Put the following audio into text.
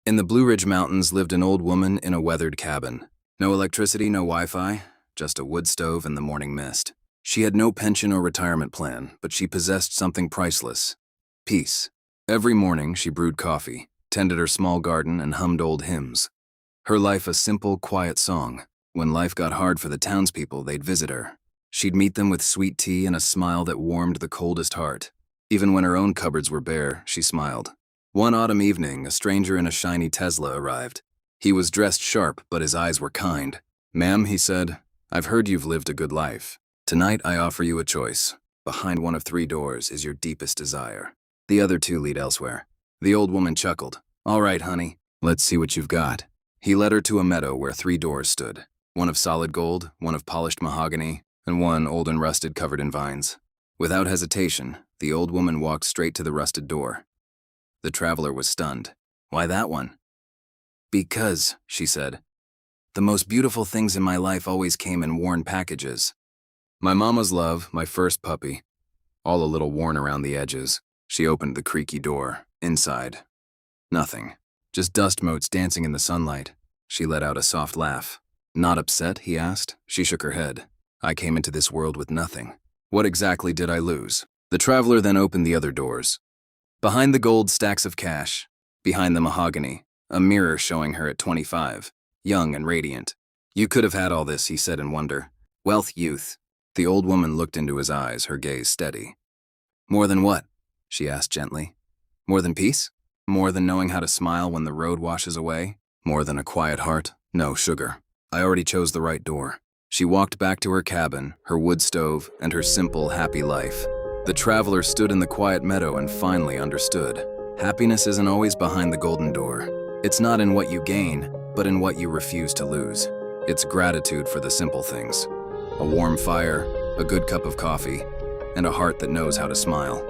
In the Blue Ridge Mountains lived an old woman in a weathered cabin. No electricity, no Wi-Fi, just a wood stove and the morning mist. She had no pension or retirement plan, but she possessed something priceless: peace. Every morning she brewed coffee, tended her small garden, and hummed old hymns. Her life a simple, quiet song. When life got hard for the townspeople, they'd visit her. She'd meet them with sweet tea and a smile that warmed the coldest heart. Even when her own cupboards were bare, she smiled. One autumn evening, a stranger in a shiny Tesla arrived. He was dressed sharp, but his eyes were kind. "Ma'am," he said, "I've heard you've lived a good life. Tonight I offer you a choice. Behind one of 3 doors is your deepest desire. The other 2 lead elsewhere." The old woman chuckled. "All right, honey, let's see what you've got." He led her to a meadow where 3 doors stood. One of solid gold, one of polished mahogany, and one old and rusted covered in vines. Without hesitation, the old woman walked straight to the rusted door. The traveler was stunned. "Why that one?" "Because," she said, "the most beautiful things in my life always came in worn packages. My mama's love, my first puppy, all a little worn around the edges." She opened the creaky door. Inside, nothing. Just dust motes dancing in the sunlight. She let out a soft laugh. "Not upset?" he asked. She shook her head. "I came into this world with nothing. What exactly did I lose?" The traveler then opened the other doors. Behind the gold, stacks of cash. Behind the mahogany, a mirror showing her at 25, young and radiant. "You could have had all this," he said in wonder. "Wealth, youth." The old woman looked into his eyes, her gaze steady. "More than what?" she asked gently. "More than peace? More than knowing how to smile when the road washes away? More than a quiet heart? No, sugar. I already chose the right door." She walked back to her cabin, her wood stove, and her simple, happy life. The traveler stood in the quiet meadow and finally understood. Happiness isn't always behind the golden door. It's not in what you gain, but in what you refuse to lose. It's gratitude for the simple things. A warm fire, a good cup of coffee, and a heart that knows how to smile.